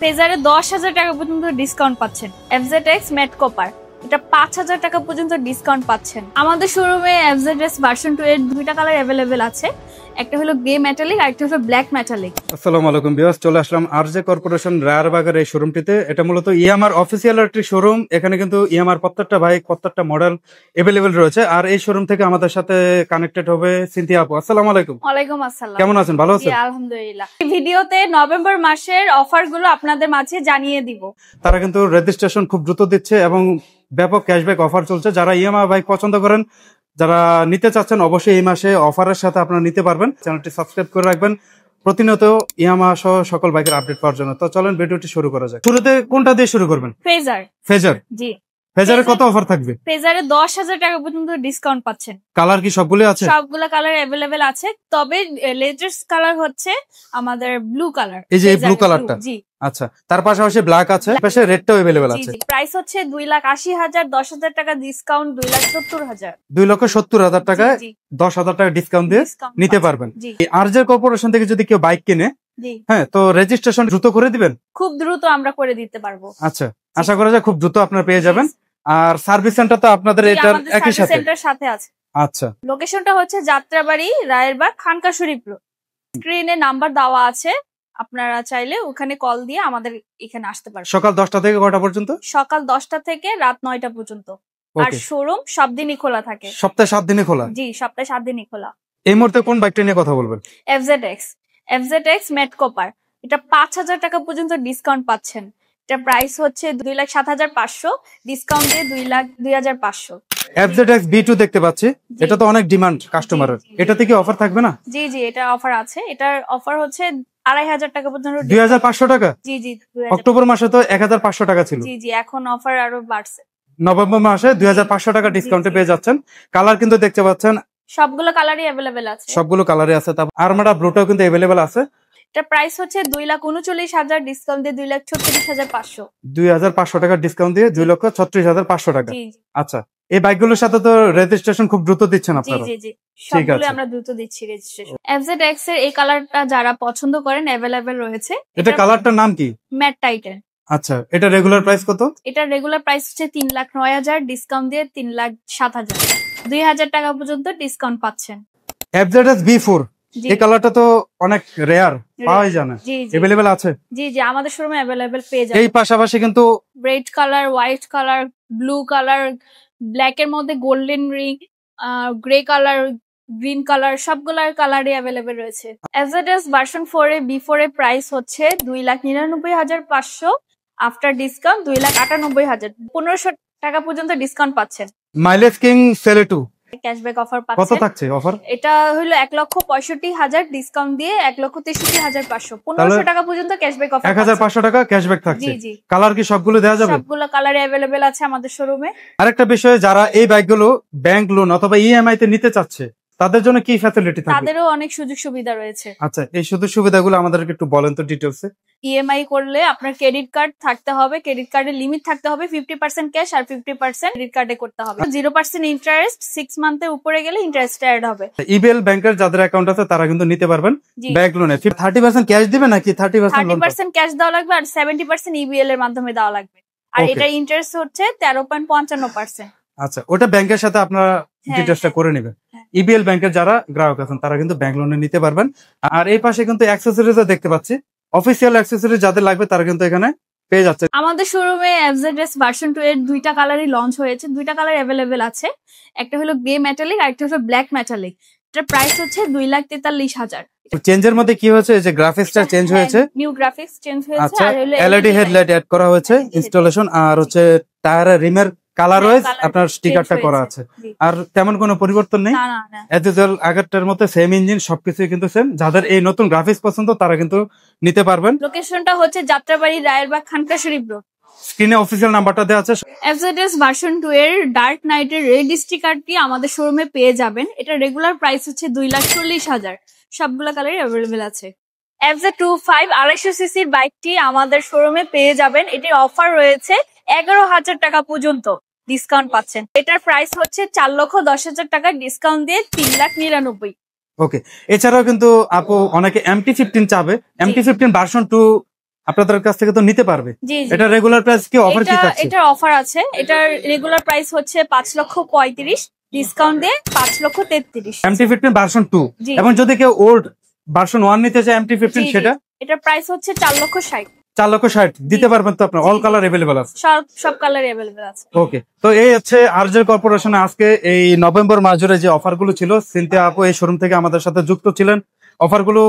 ফেজারে 10,000 টাকা পর্যন্ত ডিসকাউন্ট পাচ্ছেন। FZX ম্যাট কপার এটা 5,000 টাকা পর্যন্ত ডিসকাউন্ট পাচ্ছেন। আমাদের শোরুমে FZX ভার্সন 2 এর দুইটা কালার अवेलेबल আছে, একটা হলো গ্রে মেটালিক আর একটা হলো ব্ল্যাক মেটালিক। আসসালামু আলাইকুম ভিউয়ার্স, চলে আসলাম আরজে কর্পোরেশন রায়ারবাগের এই শোরুমটিতে। এটা মূলত ইয়ামার অফিসিয়াল একটি শোরুম। এখানে কিন্তু ইয়ামার প্রত্যেকটা বাইক প্রত্যেকটা মডেল अवेलेबल রয়েছে। আর এই শোরুম থেকে আমাদের সাথে কানেক্টেড হবে সিনথিয়া আপু। আসসালামু আলাইকুম। ওয়ালাইকুম আসসালাম। কেমন আছেন? ভালো আছেন? জি আলহামদুলিল্লাহ। এই ভিডিওতে নভেম্বর মাসের অফারগুলো আপনাদের মাঝে জানিয়ে দিব। তারা কিন্তু রেজিস্ট্রেশন খুব দ্রুত দিচ্ছে এবং ব্যাপক ক্যাশব্যাক অফার চলছে। যারা ইয়ামা বাইক পছন্দ করেন, যারা নিতে চাচ্ছেন, অবশ্যই এই মাসে অফারের সাথে আপনারা নিতে পারবেন। চ্যানেলটি সাবস্ক্রাইব করে রাখবেন প্রতিনিয়ত ইয়ামা সহ সকল বাইকের আপডেট পাওয়ার জন্য। তো চলেন ভিডিওটি শুরু করা যাক। শুরুতে কোনটা দিয়ে শুরু করবেন? ফেজার। জি, ফেজারে কত অফার থাকবে? ফেজারে 10,000 টাকা পর্যন্ত ডিসকাউন্ট পাচ্ছেন। কালার কি সবগুলো আছে? সবগুলো কালার अवेलेबल আছে, তবে লেটেস্ট কালার হচ্ছে আমাদের ব্লু কালার। এই যে ব্লু কালারটা। জি আচ্ছা, তার পাশাপাশি ব্ল্যাক আছে, পাশে রেডটাও अवेलेबल আছে। প্রাইস হচ্ছে 2,80,000, 10,000 টাকা ডিসকাউন্ট 2,70,000। 2,70,000 টাকায় 10,000 টাকা ডিসকাউন্ট দিয়ে নিতে পারবেন। আরজে কর্পোরেশন থেকে যদি কেউ বাইক কিনে, হ্যাঁ, তো রেজিস্ট্রেশন দ্রুত করে দিবেন? খুব দ্রুত আমরা করে দিতে পারবো। আচ্ছা, আশা করা যায় খুব দ্রুত আপনারা পেয়ে যাবেন। আর সার্ভিস সেন্টার তো আপনাদের এটার একই সাথে? সেন্টার সাথে আছে। আচ্ছা, লোকেশনটা হচ্ছে যাত্রাবাড়ি, রায়েরবাগ, খানকা শরীফ রোড। স্ক্রিনে নাম্বার দেওয়া আছে, আপনারা চাইলে ওখানে কল দিয়ে আমাদের এখানে আসতে পারবেন। সকাল 10টা থেকে কয়টা পর্যন্ত? সকাল 10টা থেকে রাত 9টা পর্যন্ত। আর শোরুম সব দিনই খোলা থাকে। সপ্তাহে 7 দিনই খোলা? জি, সপ্তাহে 7 দিনই খোলা। এই মুহূর্তে কোন বাইকটা নিয়ে কথা বলবেন? FZX ম্যাট কপার এটা 5,000 টাকা পর্যন্ত ডিসকাউন্ট পাচ্ছেন। এটা প্রাইস হচ্ছে 2,07,500, ডিসকাউন্ট দিয়ে 2,02,500। FZX B2 দেখতে পাচ্ছি, এটা তো অনেক ডিমান্ড কাস্টমারের। এটাতে কি অফার থাকবে না? জি জি, এটা অফার আছে। এটার অফার হচ্ছে 2,500 টাকা পর্যন্ত। 2,500 টাকা? জি জি। অক্টোবর মাসে তো 1,500 টাকা ছিল। জি জি, এখন অফার আরো বাড়ছে। নভেম্বর মাসে 2,500 টাকা ডিসকাউন্টে পেয়ে যাচ্ছেন। কালার কিন্তু দেখতে পাচ্ছেন সবগুলো কালারই अवेलेबल আছে। সবগুলো কালারই আছে। তারপর আরমাডা ব্লুটাও কিন্তু अवेलेबल আছে। এটা প্রাইস হচ্ছে 2,39,000, ডিসকাউন্ট দিয়ে 2,36,500। 2,500 টাকা ডিসকাউন্ট দিয়ে 2,36,500 টাকা। আচ্ছা, এই বাইকগুলোর সাথে তো রেজিস্ট্রেশন খুব দ্রুত দিচ্ছেন আপনারা? জি জি, সবগুলো আমরা দ্রুত দিচ্ছি রেজিস্ট্রেশন। FZX এর এই কালারটা যারা পছন্দ করেন अवेलेबल রয়েছে। এটা কালারটার নাম কি? Matte titan. আচ্ছা, এটা রেগুলার প্রাইস কত? এটা রেগুলার প্রাইস হচ্ছে 3,09,000, ডিসকাউন্ট দিয়ে 3,07,000। 2,000 টাকা পর্যন্ত ডিসকাউন্ট পাচ্ছেন। FZX B4, এই কালারটা তো অনেক রেয়ার, পাওয়াই যায় না। अवेलेबल আছে? জি জি, আমাদের শোরুমে अवेलेबल পেয়ে যাবেন। এই পাশাপাশি কিন্তু red colour, white colour, blue colour, black এর মধ্যে golden ring, grey colour, green colour, সবগুলার কালারই अवेलेबल রয়েছে। FZX ভার্সন 4 এ B4 এর প্রাইস হচ্ছে 2,99,500, আফটার ডিসকাউন্ট 2,98,000। 1,500 টাকা পর্যন্ত ডিসকাউন্ট পাচ্ছেন। মাইলেজ কিং সেলে2 ক্যাশব্যাক অফার পাচ্ছেন। কত থাকছে অফার? এটা হলো 1,65,000, ডিসকাউন্ট দিয়ে 1,63,500। 1,500 টাকা পর্যন্ত ক্যাশব্যাক অফার। 1,500 টাকা ক্যাশব্যাক থাকছে। জি জি। কালার কি সবগুলো দেওয়া যাবে? সবগুলো কালারে अवेलेबल আছে আমাদের শোরুমে। আরেকটা বিষয়, যারা এই বাইকগুলো ব্যাংক লোন অথবা ইএমআই তে নিতে চাচ্ছে, তাদের জন্য কি ফ্যাসিলিটি থাকবে? তাদেরও অনেক সুযোগ সুবিধা রয়েছে। আচ্ছা, এই সুযোগ সুবিধাগুলো আমাদেরকে একটু বলেন তো ডিটেইলসে। ইএমআই করলে আপনার ক্রেডিট কার্ড থাকতে হবে, ক্রেডিট কার্ডের লিমিট থাকতে হবে 50% ক্যাশ আর 50% ক্রেডিট কার্ডে করতে হবে। 0% ইন্টারেস্ট, 6 মান্থের উপরে গেলে ইন্টারেস্ট অ্যাড হবে। ইবিএল ব্যাংকের যাদের অ্যাকাউন্ট আছে তারা কিন্তু নিতে পারবেন ব্যাংক লোনে। 30% ক্যাশ দিবেন নাকি 30% ক্যাশ দেওয়া লাগবে আর 70% ইবিএল এর মাধ্যমে দেওয়া লাগবে। আর এটার ইন্টারেস্ট হচ্ছে 13.55%। আচ্ছা, ওটা ব্যাংকের সাথে আপনারা ডিটেইলসটা করে নেবেন। ইবিএল ব্যাংকের যারা গ্রাহক আছেন তারা কিন্তু ব্যাংক লোনে নিতে পারবেন। আর এই পাশে কিন্তু অ্যাকসেসরিজও দেখতে পাচ্ছি, অফিসিয়াল অ্যাকসেসরিজ যাদের লাগবে তারা কিন্তু এখানে পেয়ে যাচ্ছে। আমাদের শোরুমে FZX ভার্সন 2 এর দুইটা কালারই লঞ্চ হয়েছে, দুইটা কালার अवेलेबल আছে। একটা হলো গ্রে মেটালিক আর একটা হলো ব্ল্যাক মেটালিক। এটার প্রাইস হচ্ছে 2,43,000। চেঞ্জের মধ্যে কি হয়েছে, যে গ্রাফিক্সটা চেঞ্জ হয়েছে, নিউ গ্রাফিক্স চেঞ্জ হয়েছে। আচ্ছা, আর হলো এলইডি হেডলাইট অ্যাড করা হয়েছে, ইনস্টলেশন, আর হচ্ছে টায়ারের রিমের কালার ওয়াইজ আপনার স্টিকারটা করা আছে। আর তেমন কোনো পরিবর্তন নেই, এজ ইউজুয়াল আগেরটার মতো সেম ইঞ্জিন, সবকিছুই কিন্তু সেম। যাদের এই নতুন গ্রাফিক্স পছন্দ তারা কিন্তু নিতে পারবেন। লোকেশনটা হচ্ছে যাত্রাবাড়ি, রায়েরবাগ, খানকা শরীফ রোড। স্ক্রিনে অফিসিয়াল নাম্বারটা দেওয়া আছে। FZX ভার্সন 2 এর ডার্ক নাইটের রেড স্টিকারটি আমাদের শোরুমে পেয়ে যাবেন। এটা রেগুলার প্রাইস হচ্ছে 2,40,000। সবগুলো কালারই अवेलेबल আছে। FZ25 250 সিসির বাইকটি আমাদের শোরুমে পেয়ে যাবেন। এটির অফার রয়েছে 11,000 টাকা পর্যন্ত ডিসকাউন্ট পাচ্ছেন। এটার প্রাইস হচ্ছে 4,10,000 টাকা, ডিসকাউন্ট দিয়ে 3,99,000। ওকে, এছাড়াও কিন্তু আপু অনেকে MT-15 চাবে, MT-15 ভার্সন 2 আপনাদের কাছ থেকে তো নিতে পারবে। জি জি। এটা রেগুলার প্রাইস কি, অফার কি থাকছে? এটার অফার আছে। এটার রেগুলার প্রাইস হচ্ছে 5,35,000, ডিসকাউন্ট দিয়ে 5,33,000। MT15 ভার্সন 2, জি। এবং যদি কেউ ওল্ড ভার্সন 1 নিতে চায় MT15 জি, জি। সেটা এটার প্রাইস হচ্ছে 4,60,000। 4,60,000 দিতে পারবেন তো আপনার? অল কালার अवेलेबल আছে? সব কালার अवेलेबल আছে। ওকে, তো এই হচ্ছে আরজে কর্পোরেশনে আজকে এই নভেম্বর মাস জুড়ে যে অফারগুলো ছিল, সিনথিয়া আপু এই শোরুম থেকে আমাদের সাথে যুক্ত ছিলেন, অফারগুলো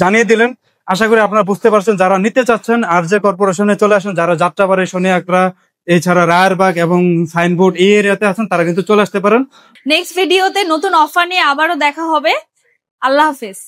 জানিয়ে দিলেন। আশা করি আপনারা বুঝতে পারছেন। যারা নিতে চাচ্ছেন আরজে কর্পোরেশনে চলে আসেন, যারা যাত্রাবাড়ি, শনিয়াকড়া, এছাড়া রায়েরবাগ এবং সাইনবোর্ড এই এরিয়াতে আছেন, তারা কিন্তু চলে আসতে পারেন। নেক্সট ভিডিওতে নতুন অফার নিয়ে আবারও দেখা হবে। আল্লাহ হাফেজ।